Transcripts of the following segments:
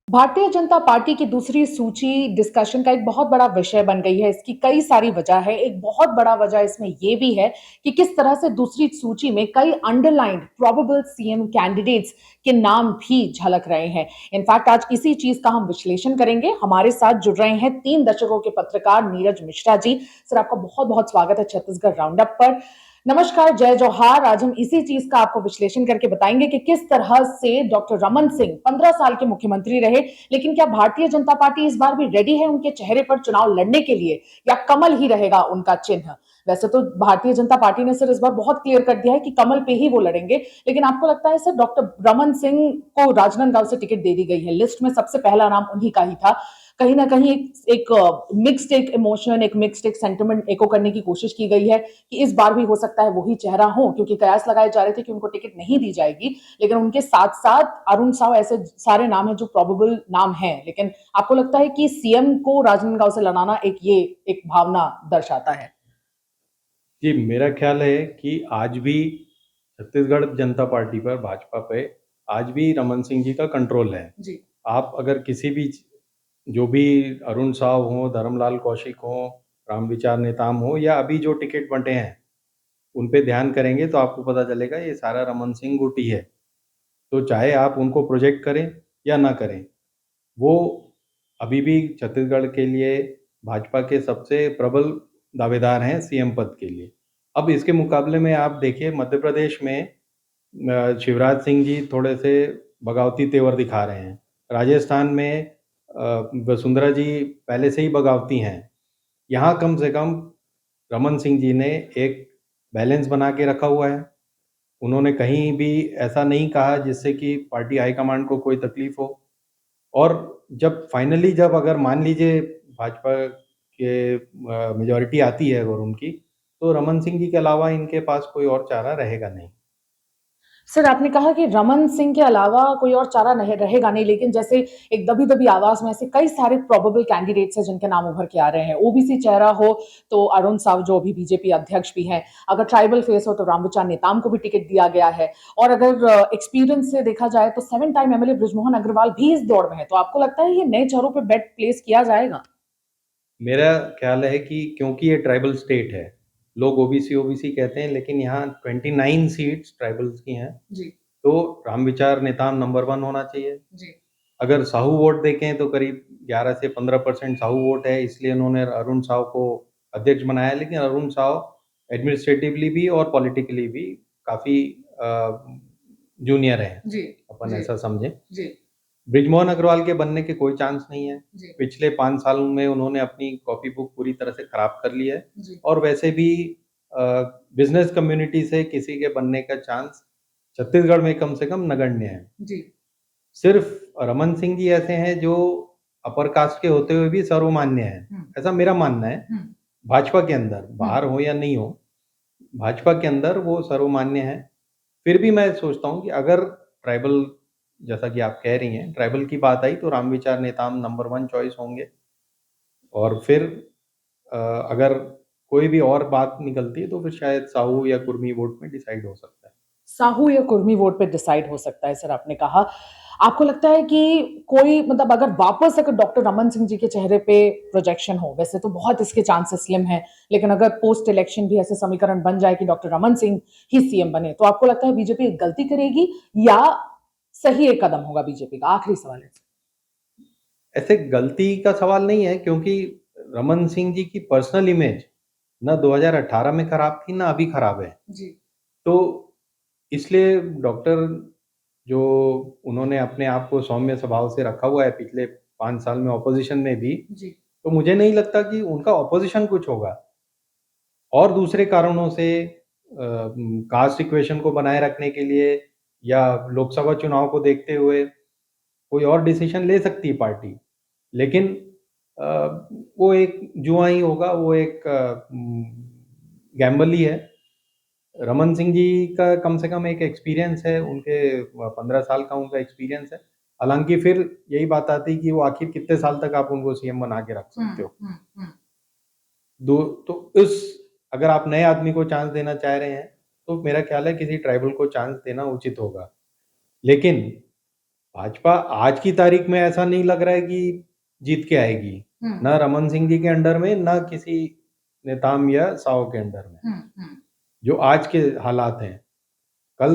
Bharatiya Janata party की दूसरी सूची डिस्कशन का एक बहुत बड़ा विषय बन गई है। इसकी कई सारी वजह है। एक बहुत बड़ा वजह इसमें ये भी है कि किस तरह से दूसरी सूची में कई अंडरलाइंड प्रोबेबल सीएम कैंडिडेट्स के नाम भी झलक रहे हैं। इनफैक्ट आज इसी चीज का हम विश्लेषण करेंगे। हमारे साथ जुड़ रहे हैं 3 दशकों के पत्रकार नीरज मिश्रा जी। सर, आपका बहुत बहुत स्वागत है छत्तीसगढ़ राउंडअप पर। नमस्कार, जय जोहार। आज हम इसी चीज का आपको विश्लेषण करके बताएंगे कि किस तरह से डॉक्टर रमन सिंह 15 साल के मुख्यमंत्री रहे, लेकिन क्या भारतीय जनता पार्टी इस बार भी रेडी है उनके चेहरे पर चुनाव लड़ने के लिए, या कमल ही रहेगा उनका चिन्ह? वैसे तो भारतीय जनता पार्टी ने सर इस बार बहुत क्लियर कर दिया है कि कमल पे ही वो लड़ेंगे, लेकिन आपको लगता है सर डॉक्टर रमन सिंह को राजनांदगांव से टिकट दे दी गई है? लिस्ट में सबसे पहला नाम उन्हीं का ही था। कहीं ना कहीं एक मिक्स्ड एक इमोशन, एक मिक्स्ड एक सेंटिमेंट एको करने की कोशिश की गई है कि इस बार भी हो सकता है वही चेहरा हो, क्योंकि कयास लगाए जा रहे थे कि उनको टिकट नहीं दी जाएगी, लेकिन उनके साथ साथ अरुण साव, ऐसे सारे नाम हैं जो प्रोबेबल नाम हैं। लेकिन आपको लगता है कि सीएम को राजनांदगांव से लड़ाना एक भावना दर्शाता है? जी, मेरा ख्याल है कि आज भी छत्तीसगढ़ जनता पार्टी पर, भाजपा पे आज भी रमन सिंह जी का कंट्रोल है। जी। आप अगर किसी भी जो भी अरुण साव हो, धर्मलाल कौशिक हो, रामविचार नेताम हो, या अभी जो टिकट बंटे हैं, उन पे ध्यान करेंगे तो आपको पता चलेगा ये सारा रमन सिंह गुटी है। तो चाहे आप उनको प्रोजेक्ट करें या ना करें, वो अभी भी छत्तीसगढ़ के लिए भाजपा के सबसे प्रबल दावेदार हैं सीएम पद के लिए। अब इसके मुकाबले में आप देखिए, मध्य प्रदेश में शिवराज सिंह जी थोड़े से बगावती तेवर दिखा रहे हैं। राजस्थान में वसुंधरा जी पहले से ही बगावती हैं। यहाँ कम से कम रमन सिंह जी ने एक बैलेंस बना के रखा हुआ है। उन्होंने कहीं भी ऐसा नहीं कहा जिससे कि पार्टी हाईकमांड को कोई तकलीफ हो। और जब अगर मान लीजिए भाजपा के मेजॉरिटी आती है अगर उनकी, तो रमन सिंह जी के अलावा इनके पास कोई और चारा रहेगा नहीं। सर, आपने कहा कि रमन सिंह के अलावा कोई और चारा नहीं रहेगा नहीं, लेकिन जैसे एक दबी दबी आवाज में ऐसे कई सारे प्रोबेबल कैंडिडेट्स हैं जिनके नाम उभर के आ रहे हैं। ओबीसी चेहरा हो तो अरुण साव, जो अभी बीजेपी अध्यक्ष भी हैं। अगर ट्राइबल फेस हो तो रामविचार नेताम को भी टिकट दिया गया है। और अगर एक्सपीरियंस से देखा जाए तो 7 टाइम एमएलए बृजमोहन अग्रवाल भी इस दौड़ में है। तो आपको लगता है ये नए चेहरों पर बेट प्लेस किया जाएगा? मेरा ख्याल है कि क्योंकि ये ट्राइबल स्टेट है, लोग ओबीसी ओबीसी कहते हैं, लेकिन यहाँ 29 सीट्स ट्राइबल्स की हैं। जी। तो रामविचार नेताम नंबर 1 होना चाहिए। जी। अगर साहू वोट देखें तो करीब 11 से 15% साहू वोट है, इसलिए उन्होंने अरुण साव को अध्यक्ष बनाया। लेकिन अरुण साव एडमिनिस्ट्रेटिवली भी और पॉलिटिकली भी काफ़ी जूनियर हैं, जी। अपन जी। ऐसा समझें। जी। बृजमोहन अग्रवाल के बनने के कोई चांस नहीं है। जी। पिछले 5 सालों में उन्होंने अपनी कॉपी बुक पूरी तरह से खराब कर ली है। जी। और वैसे भी बिज़नेस कम्युनिटी से किसी के बनने का चांस छत्तीसगढ़ में कम से कम नगण्य है। जी। सिर्फ रमन सिंह जी ऐसे हैं जो अपर कास्ट के होते हुए भी सर्वमान्य हैं, ऐसा मेरा मानना है। भाजपा के अंदर, बाहर हो या नहीं हो, भाजपा के अंदर वो सर्वमान्य है। फिर भी मैं सोचता हूँ कि अगर ट्राइबल, जैसा कि आप कह रही हैं, ट्राइबल की बात आई तो रामविचार नेताम नंबर 1 चॉइस होंगे। और फिर अगर कोई भी और बात निकलती है तो फिर शायद साहू या कुर्मी वोट में डिसाइड हो सकता है। साहू या कुर्मी वोट पे डिसाइड हो सकता है, सर आपने कहा। आपको लगता है कि कोई, मतलब अगर वापस अगर डॉक्टर रमन सिंह जी के चेहरे पे प्रोजेक्शन हो, वैसे तो बहुत इसके चांसेस स्लिम हैं, लेकिन अगर पोस्ट इलेक्शन भी ऐसे समीकरण बन जाए कि डॉक्टर रमन सिंह ही सीएम बने, तो आपको लगता है बीजेपी एक गलती करेगी या सही एक कदम होगा बीजेपी का? आखिरी सवाल है। ऐसे गलती का सवाल नहीं है, क्योंकि रमन सिंह जी की पर्सनल इमेज ना 2018 में खराब थी, ना अभी खराब है। जी। तो इसलिए डॉक्टर, जो उन्होंने अपने आप को सौम्य स्वभाव से रखा हुआ है पिछले 5 साल में ऑपोज़िशन में भी, जी। तो मुझे नहीं लगता कि उनका ऑपोज़िशन कुछ होगा। और दूसरे कारणों से कास्ट इक्वेशन को बनाए रखने के लिए या लोकसभा चुनाव को देखते हुए कोई और डिसीज़न ले सकती है पार्टी। लेकिन अ, वो एक जुआ ही होगा, वो एक गैम्बल ही है। रमन सिंह जी का कम से कम एक एक्सपीरियंस है, उनके 15 साल का उनका एक्सपीरियंस है। हालाँकि फिर यही बात आती है कि वो आखिर कितने साल तक आप उनको सीएम बना के रख सकते हो। दो तो इस अगर आप नए आदमी को चांस देना चाह रहे हैं, तो मेरा ख्याल है किसी ट्राइबल को चांस देना उचित होगा। लेकिन भाजपा आज की तारीख में ऐसा नहीं लग रहा है कि जीत के आएगी, ना रमन सिंह जी के अंडर में, ना किसी नेताम या साव के अंडर में। जो आज के हालात हैं, कल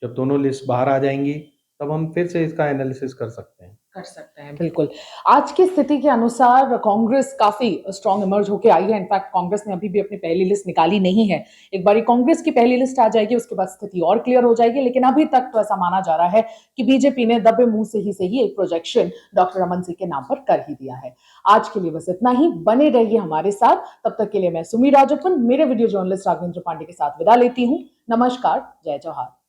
जब दोनों लिस्ट बाहर आ जाएंगी तब हम फिर से इसका एनालिसिस कर सकते हैं। कर सकते हैं, बिल्कुल। आज की स्थिति के अनुसार कांग्रेस काफ़ी स्ट्रॉन्ग इमर्ज होके आई है। इनफैक्ट कांग्रेस ने अभी भी अपनी पहली लिस्ट निकाली नहीं है। एक बारी कांग्रेस की पहली लिस्ट आ जाएगी, उसके बाद स्थिति और क्लियर हो जाएगी। लेकिन अभी तक तो ऐसा माना जा रहा है कि बीजेपी ने दबे मुंह से ही एक प्रोजेक्शन डॉक्टर रमन सिंह के नाम पर कर ही दिया है। आज के लिए बस इतना ही। बने रहिए हमारे साथ। तब तक के लिए मैं सुमी राजप्पन, मेरे वीडियो जर्नलिस्ट राघवेंद्र पांडे के साथ विदा लेती हूँ। नमस्कार, जय जवाहर।